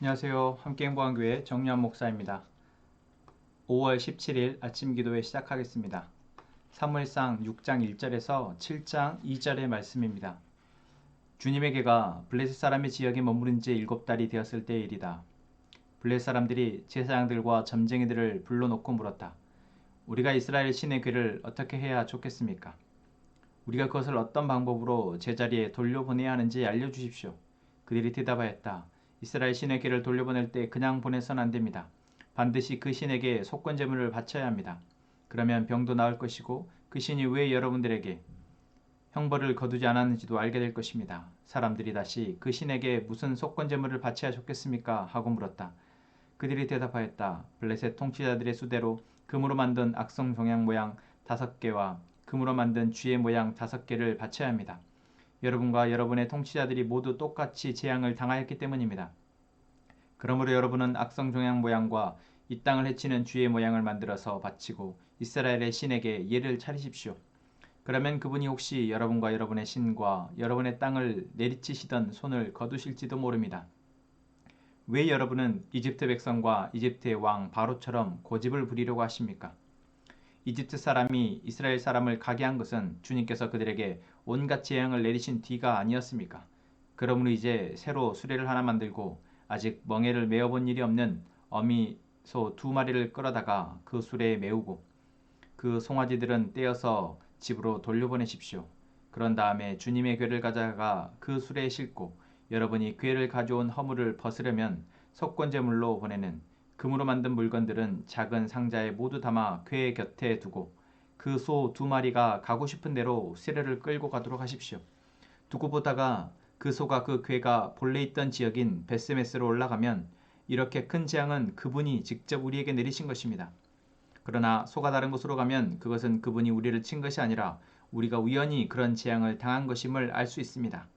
안녕하세요. 함께행복한교회 정유한 목사입니다. 5월 17일 아침 기도회 시작하겠습니다. 사무엘상 6장 1절에서 7장 2절의 말씀입니다. 주님의 개가 블레셋 사람의 지역에 머무른 지 7달이 되었을 때의 일이다. 블레셋 사람들이 제사장들과 점쟁이들을 불러놓고 물었다. 우리가 이스라엘 신의 궤를 어떻게 해야 좋겠습니까? 우리가 그것을 어떤 방법으로 제자리에 돌려보내야 하는지 알려주십시오. 그들이 대답하였다. 이스라엘 신의 궤를 돌려보낼 때 그냥 보내선 안 됩니다. 반드시 그 신에게 속건제물을 바쳐야 합니다. 그러면 병도 나을 것이고 그 신이 왜 여러분들에게 형벌을 거두지 않았는지도 알게 될 것입니다. 사람들이 다시 그 신에게 무슨 속건제물을 바쳐야 좋겠습니까? 하고 물었다. 그들이 대답하였다. 블레셋 통치자들의 수대로 금으로 만든 악성 종양 모양 5개와 금으로 만든 쥐의 모양 5개를 바쳐야 합니다. 여러분과 여러분의 통치자들이 모두 똑같이 재앙을 당하였기 때문입니다. 그러므로 여러분은 악성 종양 모양과 이 땅을 해치는 쥐의 모양을 만들어서 바치고 이스라엘의 신에게 예를 차리십시오. 그러면 그분이 혹시 여러분과 여러분의 신과 여러분의 땅을 내리치시던 손을 거두실지도 모릅니다. 왜 여러분은 이집트 백성과 이집트의 왕 바로처럼 고집을 부리려고 하십니까? 이집트 사람이 이스라엘 사람을 가게 한 것은 주님께서 그들에게 온갖 재앙을 내리신 뒤가 아니었습니까? 그러므로 이제 새로 수레를 하나 만들고 아직 멍에를 메어본 일이 없는 어미소 2마리를 끌어다가 그 수레에 메우고 그 송아지들은 떼어서 집으로 돌려보내십시오. 그런 다음에 주님의 궤를 가져가 그 수레에 싣고 여러분이 궤를 가져온 허물을 벗으려면 속건제물로 보내는 금으로 만든 물건들은 작은 상자에 모두 담아 궤 곁에 두고 그 소 2마리가 가고 싶은 대로 수레를 끌고 가도록 하십시오. 두고 보다가 그 소가 그 궤가 본래 있던 지역인 베스메스로 올라가면 이렇게 큰 재앙은 그분이 직접 우리에게 내리신 것입니다. 그러나 소가 다른 곳으로 가면 그것은 그분이 우리를 친 것이 아니라 우리가 우연히 그런 재앙을 당한 것임을 알 수 있습니다.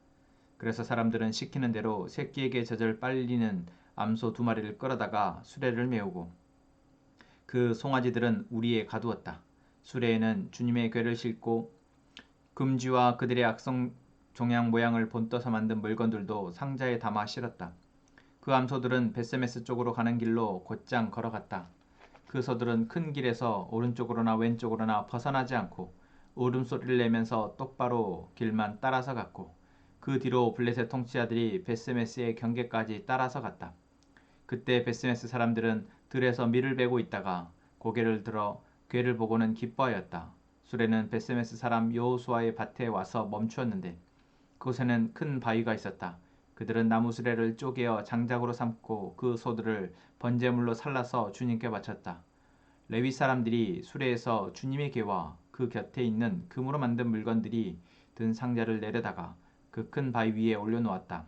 그래서 사람들은 시키는 대로 새끼에게 젖을 빨리는 암소 2마리를 끌어다가 수레를 메우고 그 송아지들은 우리에 가두었다. 수레에는 주님의 궤를 싣고 금쥐와 그들의 악성 종양 모양을 본떠서 만든 물건들도 상자에 담아 실었다. 그 암소들은 베세메스 쪽으로 가는 길로 곧장 걸어갔다. 그 소들은 큰 길에서 오른쪽으로나 왼쪽으로나 벗어나지 않고 울음소리를 내면서 똑바로 길만 따라서 갔고 그 뒤로 블레셋 통치자들이 베스메스의 경계까지 따라서 갔다. 그때 베스메스 사람들은 들에서 밀을 베고 있다가 고개를 들어 궤를 보고는 기뻐하였다. 수레는 베스메스 사람 여호수아의 밭에 와서 멈추었는데 그곳에는 큰 바위가 있었다. 그들은 나무 수레를 쪼개어 장작으로 삼고 그 소들을 번제물로 살라서 주님께 바쳤다. 레위 사람들이 수레에서 주님의 궤와 그 곁에 있는 금으로 만든 물건들이 든 상자를 내려다가 그 큰 바위 위에 올려놓았다.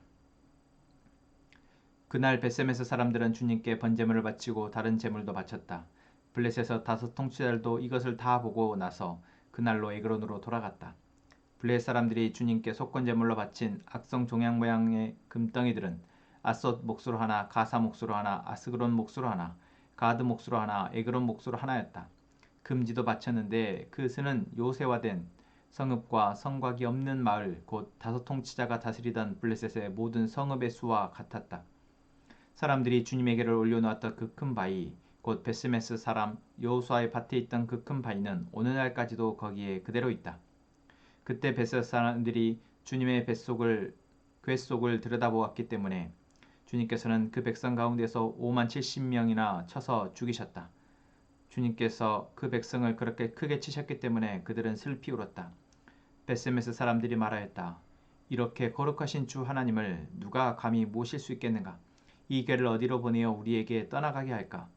그날 베세메스 사람들은 주님께 번제물을 바치고 다른 제물도 바쳤다. 블레셋에서 5 통치자들도 이것을 다 보고 나서 그날로 에그론으로 돌아갔다. 블레셋 사람들이 주님께 속건제물로 바친 악성 종양 모양의 금덩이들은 아솥 몫으로 하나, 가사 몫으로 하나, 아스그론 몫으로 하나, 가드 몫으로 하나, 에그론 몫으로 하나였다. 금지도 바쳤는데 그것은 요새화된 성읍과 성곽이 없는 마을 곧 5 통치자가 다스리던 블레셋의 모든 성읍의 수와 같았다. 사람들이 주님에게를 올려놓았던 그 큰 바위 곧 베스메스 사람 여호수아의 밭에 있던 그 큰 바위는 오늘날까지도 거기에 그대로 있다. 그때 베셋 사람들이 주님의 뱃속을 들여다보았기 때문에 주님께서는 그 백성 가운데서 5만 70명이나 쳐서 죽이셨다. 주님께서 그 백성을 그렇게 크게 치셨기 때문에 그들은 슬피 울었다. 베세메스 사람들이 말하였다. 이렇게 거룩하신 주 하나님을 누가 감히 모실 수 있겠는가? 이 궤를 어디로 보내어 우리에게 떠나가게 할까?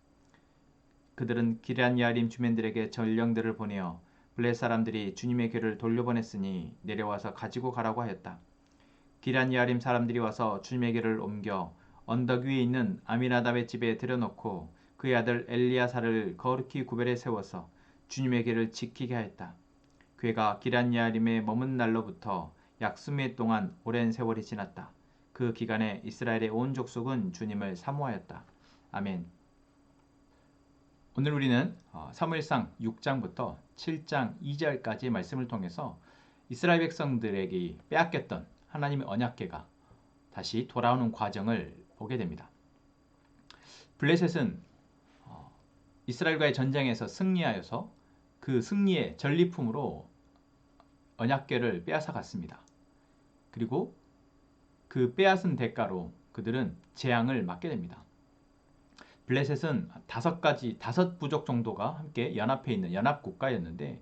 그들은 기럇야림 주민들에게 전령들을 보내어 블레셋 사람들이 주님의 궤를 돌려보냈으니 내려와서 가지고 가라고 하였다. 기럇야림 사람들이 와서 주님의 궤를 옮겨 언덕 위에 있는 아미나답의 집에 들여놓고 그의 아들 엘리야사를 거룩히 구별해 세워서 주님의 궤를 지키게 하였다. 궤가 기럇야림에 머문 날로부터 약 20해 동안 오랜 세월이 지났다. 그 기간에 이스라엘의 온 족속은 주님을 사모하였다. 아멘. 오늘 우리는 사무엘상 6장부터 7장 2절까지의 말씀을 통해서 이스라엘 백성들에게 빼앗겼던 하나님의 언약궤가 다시 돌아오는 과정을 보게 됩니다. 블레셋은 이스라엘과의 전쟁에서 승리하여서 그 승리의 전리품으로 언약궤를 빼앗아 갔습니다. 그리고 그 빼앗은 대가로 그들은 재앙을 맞게 됩니다. 블레셋은 다섯 부족 정도가 함께 연합해 있는 연합국가였는데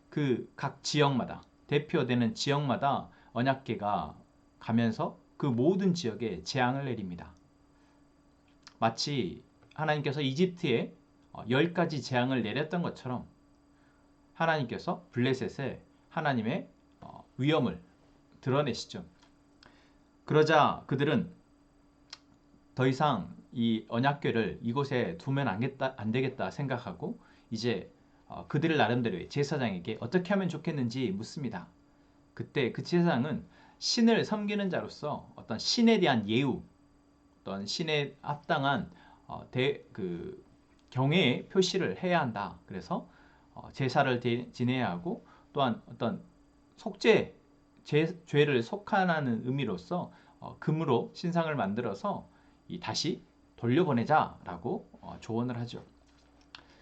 그 각 지역마다 대표되는 지역마다 언약궤가 가면서 그 모든 지역에 재앙을 내립니다. 마치 하나님께서 이집트에 10가지 재앙을 내렸던 것처럼 하나님께서 블레셋에 하나님의 위엄을 드러내시죠. 그러자 그들은 더 이상 이 언약궤를 이곳에 두면 안 되겠다 생각하고 이제 그들을 나름대로의 제사장에게 어떻게 하면 좋겠는지 묻습니다. 그때 그 제사장은 신을 섬기는 자로서 어떤 신에 대한 예우, 어떤 신에 합당한 경외의 표시를 해야 한다. 그래서 제사를 지내야 하고 또한 어떤 죄를 속하는 의미로서 금으로 신상을 만들어서 다시 돌려보내자라고 조언을 하죠.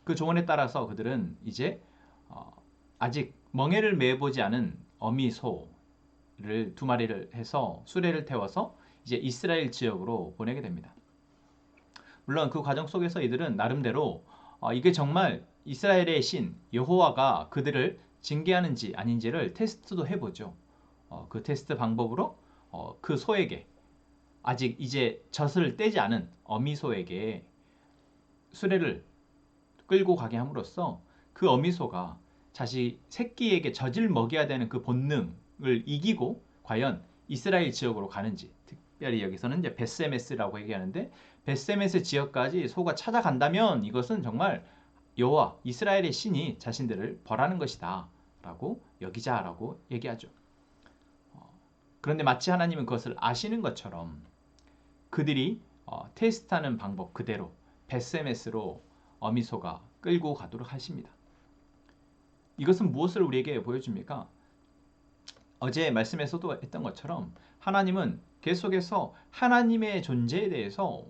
그 조언에 따라서 그들은 이제 아직 멍에를 매보지 않은 어미소를 2마리를 해서 수레를 태워서 이제 이스라엘 지역으로 보내게 됩니다. 물론 그 과정 속에서 이들은 나름대로 이게 정말 이스라엘의 신 여호와가 그들을 징계하는지 아닌지를 테스트도 해보죠. 그 테스트 방법으로 그 소에게 아직 이제 젖을 떼지 않은 어미소에게 수레를 끌고 가게 함으로써 그 어미소가 자식 새끼에게 젖을 먹여야 되는 그 본능을 이기고 과연 이스라엘 지역으로 가는지, 특별히 여기서는 이제 베스메스라고 얘기하는데 베스메스 지역까지 소가 찾아간다면 이것은 정말 여호와 이스라엘의 신이 자신들을 벌하는 것이다 라고 여기자라고 얘기하죠. 그런데 마치 하나님은 그것을 아시는 것처럼 그들이 테스트하는 방법 그대로 베스메스로 어미소가 끌고 가도록 하십니다. 이것은 무엇을 우리에게 보여줍니까? 어제 말씀에서도 했던 것처럼 하나님은 계속해서 하나님의 존재에 대해서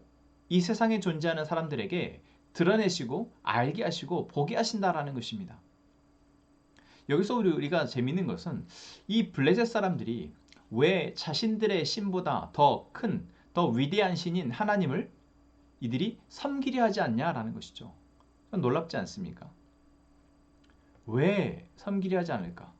이 세상에 존재하는 사람들에게 드러내시고 알게 하시고 보게 하신다라는 것입니다. 여기서 우리가 재밌는 것은 이 블레셋 사람들이 왜 자신들의 신보다 더 큰, 더 위대한 신인 하나님을 이들이 섬기려 하지 않냐라는 것이죠. 놀랍지 않습니까? 왜 섬기려 하지 않을까?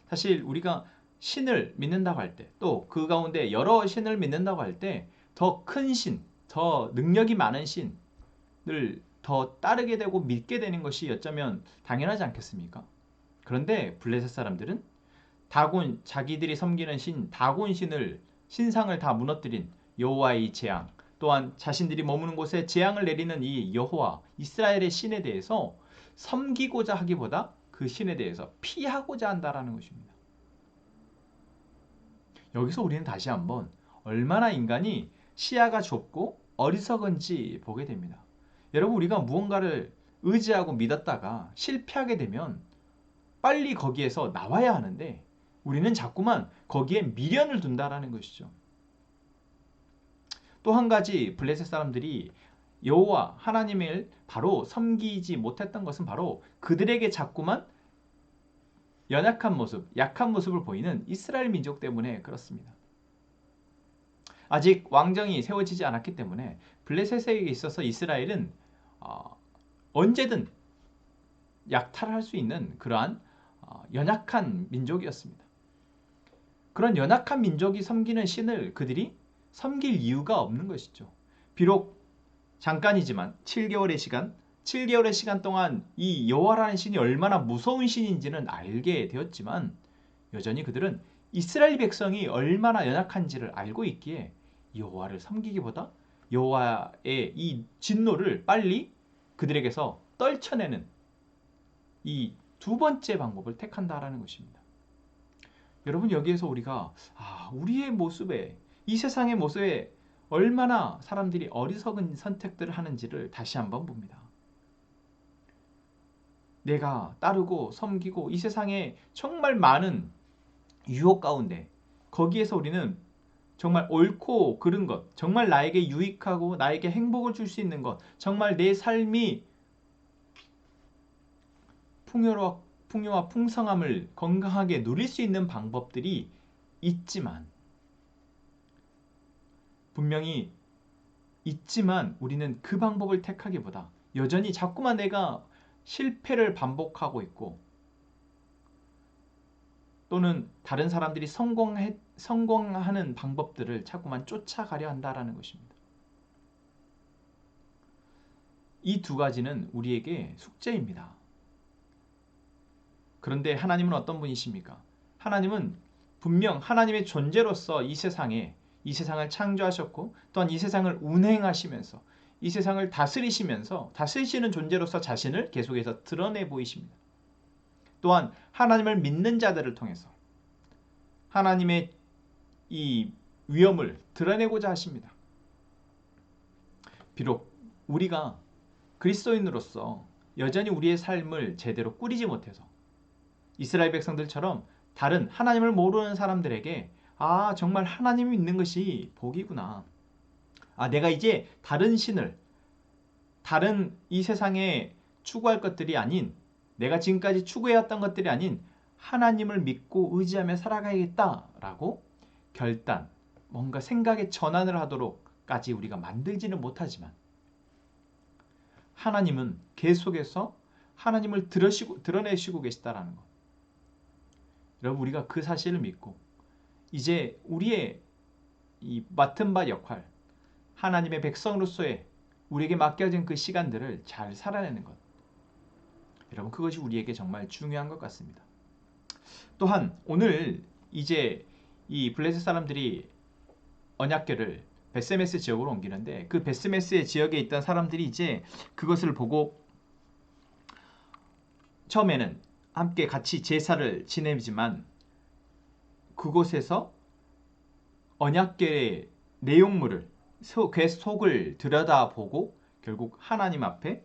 사실 우리가 신을 믿는다고 할 때, 또 그 가운데 여러 신을 믿는다고 할 때 더 큰 신, 더 능력이 많은 신을 더 따르게 되고 믿게 되는 것이 어쩌면 당연하지 않겠습니까? 그런데 블레셋 사람들은 자기들이 섬기는 다곤 신을 신상을 다 무너뜨린 여호와의 재앙, 또한 자신들이 머무는 곳에 재앙을 내리는 이 여호와 이스라엘의 신에 대해서 섬기고자 하기보다 그 신에 대해서 피하고자 한다라는 것입니다. 여기서 우리는 다시 한번 얼마나 인간이 시야가 좁고 어리석은지 보게 됩니다. 여러분, 우리가 무언가를 의지하고 믿었다가 실패하게 되면 빨리 거기에서 나와야 하는데 우리는 자꾸만 거기에 미련을 둔다라는 것이죠. 또 한 가지 블레셋 사람들이 여호와 하나님을 바로 섬기지 못했던 것은 바로 그들에게 자꾸만 연약한 모습, 약한 모습을 보이는 이스라엘 민족 때문에 그렇습니다. 아직 왕정이 세워지지 않았기 때문에 블레셋에 있어서 이스라엘은 언제든 약탈할 수 있는 그러한 연약한 민족이었습니다. 그런 연약한 민족이 섬기는 신을 그들이 섬길 이유가 없는 것이죠. 비록 잠깐이지만 7개월의 시간 동안 이 여호와라는 신이 얼마나 무서운 신인지는 알게 되었지만 여전히 그들은 이스라엘 백성이 얼마나 연약한지를 알고 있기에 여호와를 섬기기보다 여호와의 이 진노를 빨리 그들에게서 떨쳐내는 이 2번째 방법을 택한다라는 것입니다. 여러분, 여기에서 우리가 우리의 모습에, 이 세상의 모습에 얼마나 사람들이 어리석은 선택들을 하는지를 다시 한번 봅니다. 내가 따르고 섬기고 이 세상에 정말 많은 유혹 가운데 거기에서 우리는 정말 옳고 그른 것, 정말 나에게 유익하고 나에게 행복을 줄 수 있는 것, 정말 내 삶이 풍요와 풍성함을 건강하게 누릴 수 있는 방법들이 있지만, 분명히 있지만 우리는 그 방법을 택하기보다 여전히 자꾸만 내가 실패를 반복하고 있고, 또는 다른 사람들이 성공하는 방법들을 자꾸만 쫓아가려 한다라는 것입니다. 이 두 가지는 우리에게 숙제입니다. 그런데 하나님은 어떤 분이십니까? 하나님은 분명 하나님의 존재로서 이 세상을 창조하셨고, 또한 이 세상을 운행하시면서 이 세상을 다스리시는 존재로서 자신을 계속해서 드러내 보이십니다. 또한 하나님을 믿는 자들을 통해서 하나님의 이 위엄을 드러내고자 하십니다. 비록 우리가 그리스도인으로서 여전히 우리의 삶을 제대로 꾸리지 못해서 이스라엘 백성들처럼 다른 하나님을 모르는 사람들에게 정말 하나님이 있는 것이 복이구나. 내가 이제 다른 신을, 다른 이 세상에 추구할 것들이 아닌, 내가 지금까지 추구해왔던 것들이 아닌 하나님을 믿고 의지하며 살아가야겠다라고 결단, 뭔가 생각의 전환을 하도록까지 우리가 만들지는 못하지만, 하나님은 계속해서 하나님을 드러내시고 계시다라는 것. 여러분, 우리가 그 사실을 믿고 이제 우리의 이 맡은 바 역할, 하나님의 백성으로서의 우리에게 맡겨진 그 시간들을 잘 살아내는 것, 여러분, 그것이 우리에게 정말 중요한 것 같습니다. 또한 오늘 이제 이 블레셋 사람들이 언약궤를 베스메스 지역으로 옮기는데, 그 베스메스의 지역에 있던 사람들이 이제 그것을 보고 처음에는 함께 같이 제사를 지내지만, 그곳에서 언약궤의 내용물을, 궤 속을 들여다보고 결국 하나님 앞에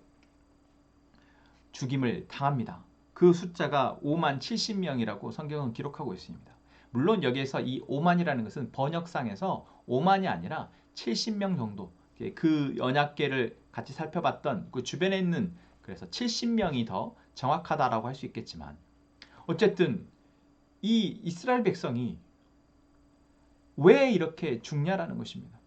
죽임을 당합니다. 그 숫자가 5만 70명이라고 성경은 기록하고 있습니다. 물론 여기에서 이 5만이라는 것은 번역상에서 5만이 아니라 70명 정도, 그 언약궤를 같이 살펴봤던 그 주변에 있는, 그래서 70명이 더 정확하다라고 할 수 있겠지만, 어쨌든 이 이스라엘 백성이 왜 이렇게 죽냐라는 것입니다.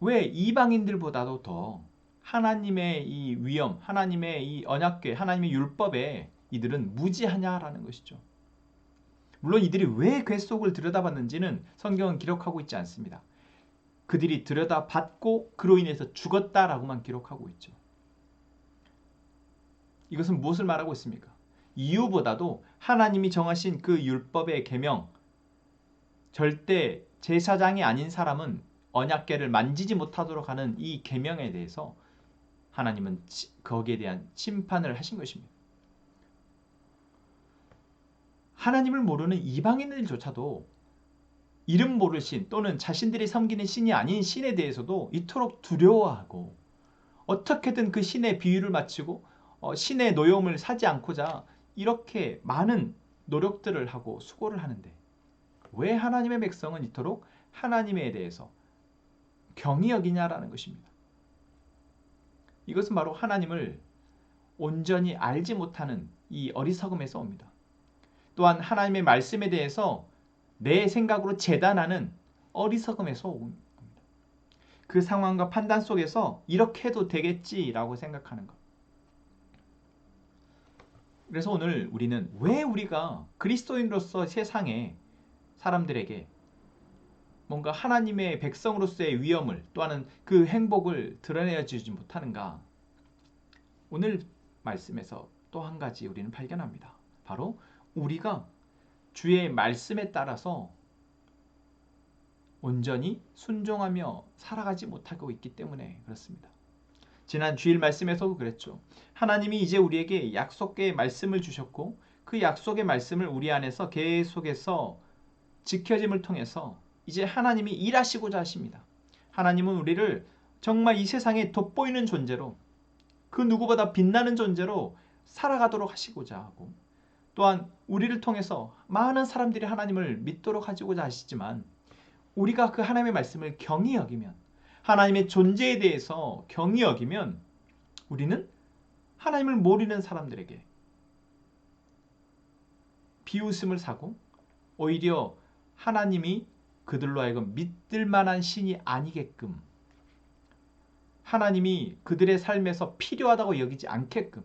왜 이방인들보다도 더 하나님의 이 위엄, 하나님의 이 언약궤, 하나님의 율법에 이들은 무지하냐라는 것이죠. 물론 이들이 왜 궤 속을 들여다봤는지는 성경은 기록하고 있지 않습니다. 그들이 들여다봤고 그로 인해서 죽었다라고만 기록하고 있죠. 이것은 무엇을 말하고 있습니까? 이유보다도 하나님이 정하신 그 율법의 계명, 절대 제사장이 아닌 사람은 언약궤를 만지지 못하도록 하는 이 계명에 대해서 하나님은 거기에 대한 심판을 하신 것입니다. 하나님을 모르는 이방인들조차도 이름 모를 신, 또는 자신들이 섬기는 신이 아닌 신에 대해서도 이토록 두려워하고, 어떻게든 그 신의 비유를 맞추고 신의 노여움을 사지 않고자 이렇게 많은 노력들을 하고 수고를 하는데, 왜 하나님의 백성은 이토록 하나님에 대해서 경히 여기냐라는 것입니다. 이것은 바로 하나님을 온전히 알지 못하는 이 어리석음에서 옵니다. 또한 하나님의 말씀에 대해서 내 생각으로 재단하는 어리석음에서 옵니다. 그 상황과 판단 속에서 이렇게 해도 되겠지라고 생각하는 것. 그래서 오늘 우리는 왜 우리가 그리스도인으로서 세상에 사람들에게 뭔가 하나님의 백성으로서의 위엄을, 또한 그 행복을 드러내주지 못하는가? 오늘 말씀에서 또 한 가지 우리는 발견합니다. 바로 우리가 주의 말씀에 따라서 온전히 순종하며 살아가지 못하고 있기 때문에 그렇습니다. 지난 주일 말씀에서도 그랬죠. 하나님이 이제 우리에게 약속의 말씀을 주셨고, 그 약속의 말씀을 우리 안에서 계속해서 지켜짐을 통해서 이제 하나님이 일하시고자 하십니다. 하나님은 우리를 정말 이 세상에 돋보이는 존재로, 그 누구보다 빛나는 존재로 살아가도록 하시고자 하고, 또한 우리를 통해서 많은 사람들이 하나님을 믿도록 하고자 하시지만 우리가 그 하나님의 말씀을 경히 여기면, 하나님의 존재에 대해서 경히 여기면 우리는 하나님을 모르는 사람들에게 비웃음을 사고 오히려 하나님이 그들로 하여금 믿을 만한 신이 아니게끔, 하나님이 그들의 삶에서 필요하다고 여기지 않게끔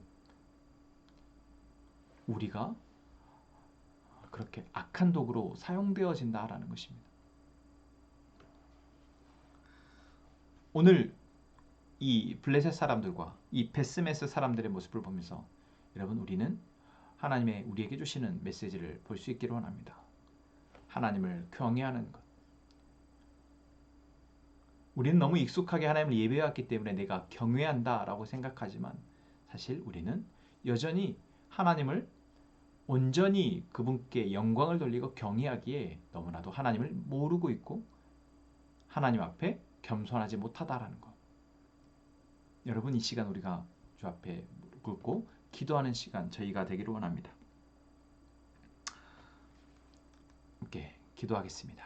우리가 그렇게 악한 도구로 사용되어진다라는 것입니다. 오늘 이 블레셋 사람들과 이 베스메스 사람들의 모습을 보면서 여러분, 우리는 하나님의 우리에게 주시는 메시지를 볼 수 있기를 원합니다. 하나님을 경외하는 것. 우리는 너무 익숙하게 하나님을 예배해왔기 때문에 내가 경외한다 라고 생각하지만 사실 우리는 여전히 하나님을 온전히 그분께 영광을 돌리고 경외하기에 너무나도 하나님을 모르고 있고 하나님 앞에 겸손하지 못하다라는 것. 여러분, 이 시간 우리가 주 앞에 무릎 꿇고 기도하는 시간 저희가 되기를 원합니다. 함께 기도하겠습니다.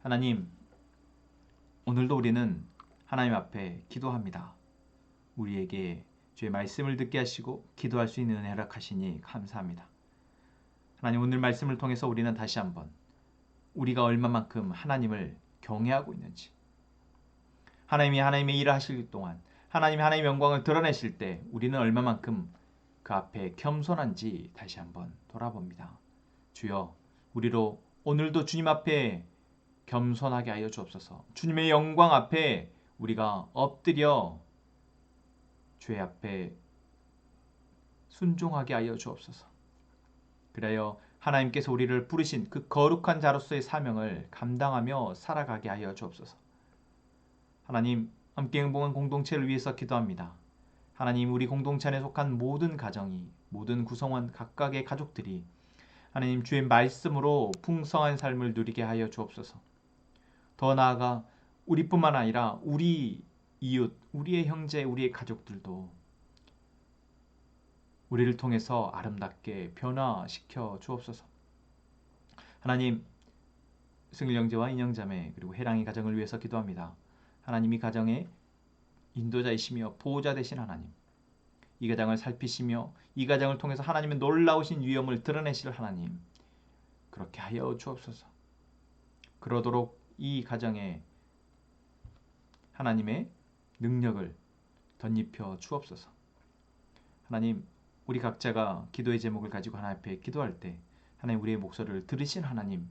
하나님, 오늘도 우리는 하나님 앞에 기도합니다. 우리에게 주의 말씀을 듣게 하시고 기도할 수 있는 은혜 허락하시니 감사합니다. 하나님, 오늘 말씀을 통해서 우리는 다시 한번 우리가 얼마만큼 하나님을 경외하고 있는지, 하나님이 하나님의 일을 하실 동안 하나님이 하나님의 영광을 드러내실 때 우리는 얼마만큼 그 앞에 겸손한지 다시 한번 돌아봅니다. 주여, 우리로 오늘도 주님 앞에 겸손하게 하여 주옵소서. 주님의 영광 앞에 우리가 엎드려 주의 앞에 순종하게 하여 주옵소서. 그래야 하나님께서 우리를 부르신 그 거룩한 자로서의 사명을 감당하며 살아가게 하여 주옵소서. 하나님, 함께 행복한 공동체를 위해서 기도합니다. 하나님, 우리 공동체 안에 속한 모든 가정이, 모든 구성원 각각의 가족들이 하나님 주의 말씀으로 풍성한 삶을 누리게 하여 주옵소서. 더 나아가 우리뿐만 아니라 우리 이웃, 우리의 형제, 우리의 가족들도 우리를 통해서 아름답게 변화시켜 주옵소서. 하나님, 승일 형제와 인형 자매 그리고 혜랑이 가정을 위해서 기도합니다. 하나님이 가정의 인도자이시며 보호자 되신 하나님, 이 가정을 살피시며 이 가정을 통해서 하나님의 놀라우신 위엄을 드러내실 하나님, 그렇게 하여 주옵소서. 그러도록 이 가정에 하나님의 능력을 덧입혀 주옵소서. 하나님, 우리 각자가 기도의 제목을 가지고 하나님 앞에 기도할 때 하나님, 우리의 목소리를 들으신 하나님,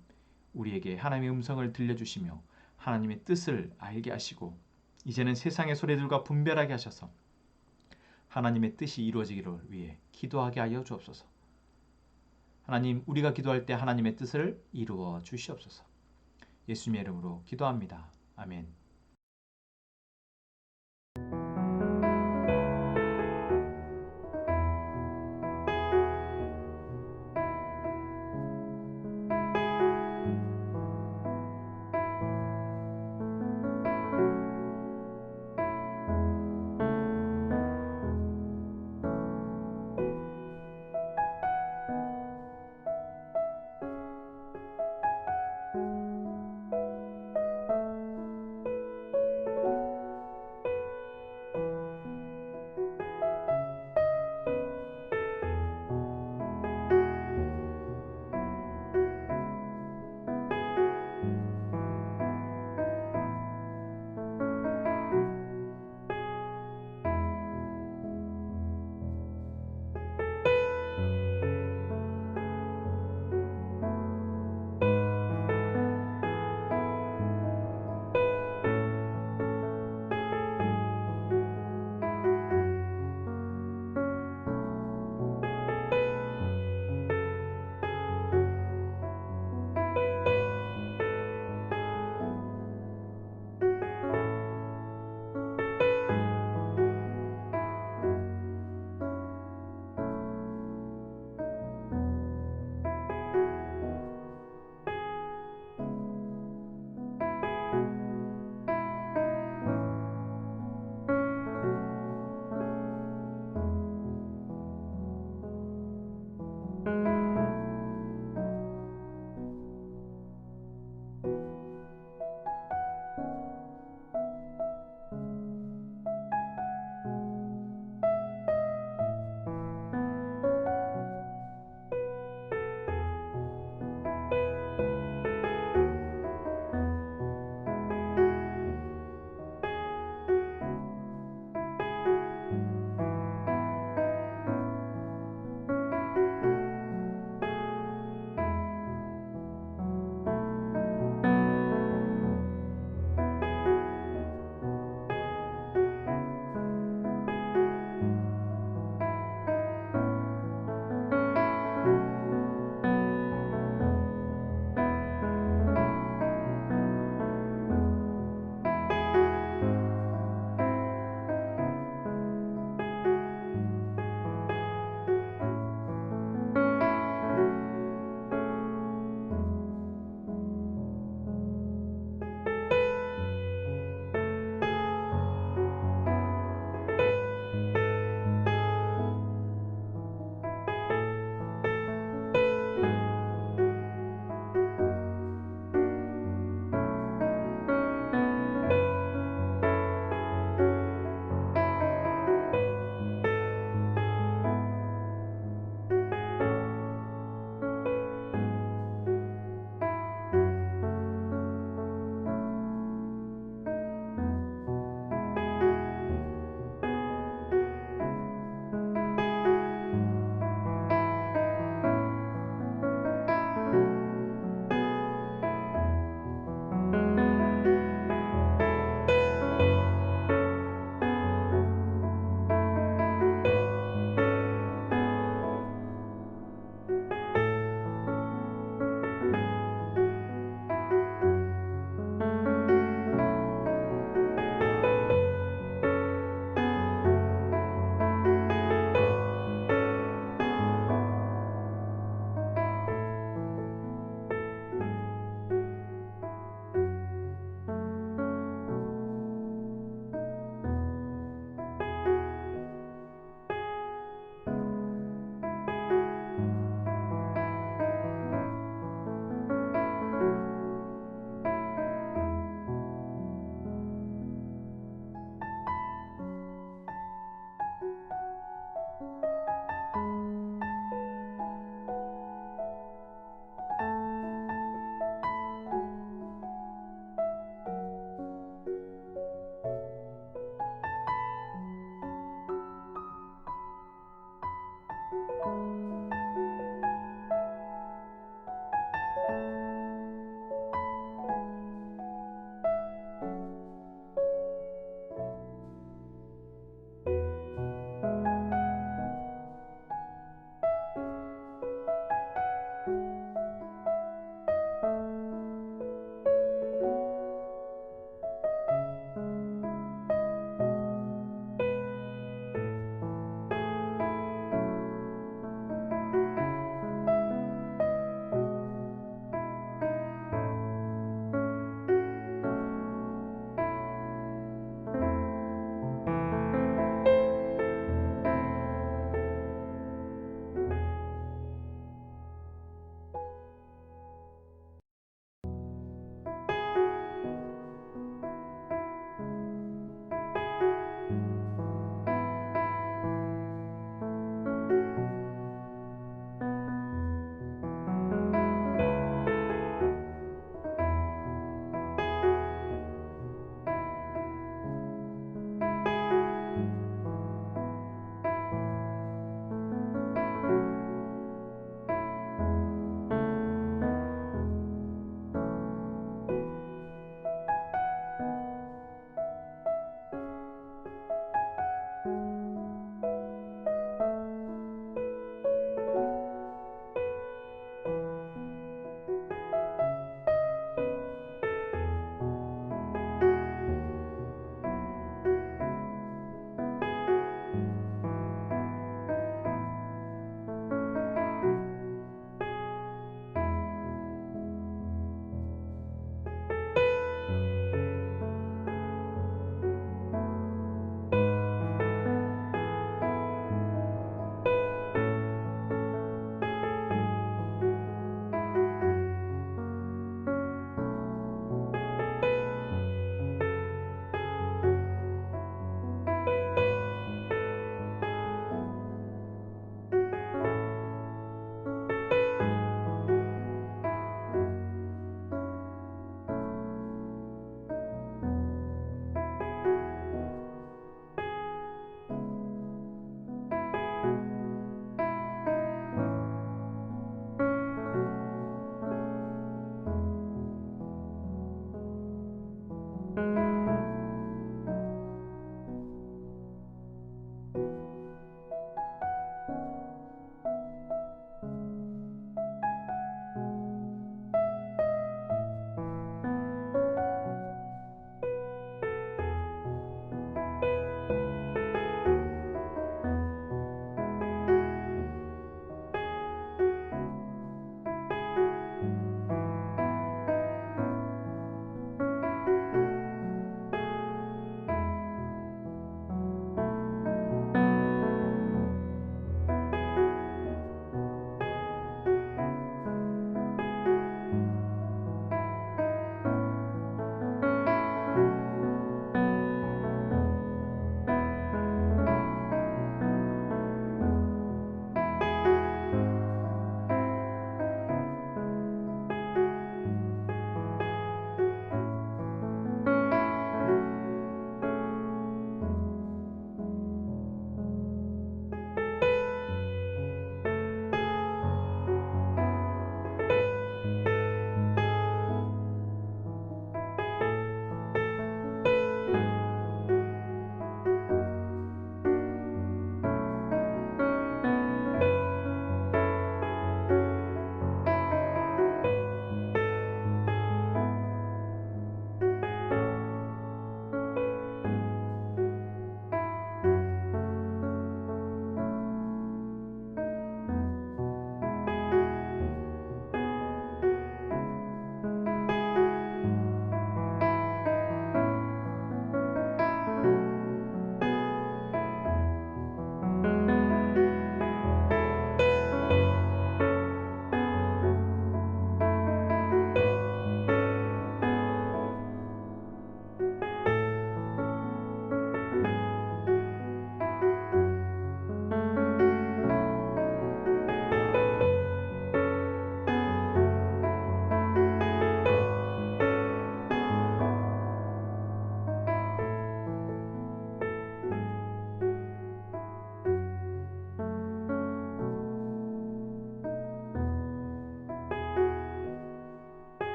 우리에게 하나님의 음성을 들려주시며 하나님의 뜻을 알게 하시고 이제는 세상의 소리들과 분별하게 하셔서 하나님의 뜻이 이루어지기를 위해 기도하게 하여 주옵소서. 하나님, 우리가 기도할 때 하나님의 뜻을 이루어 주시옵소서. 예수님의 이름으로 기도합니다. 아멘.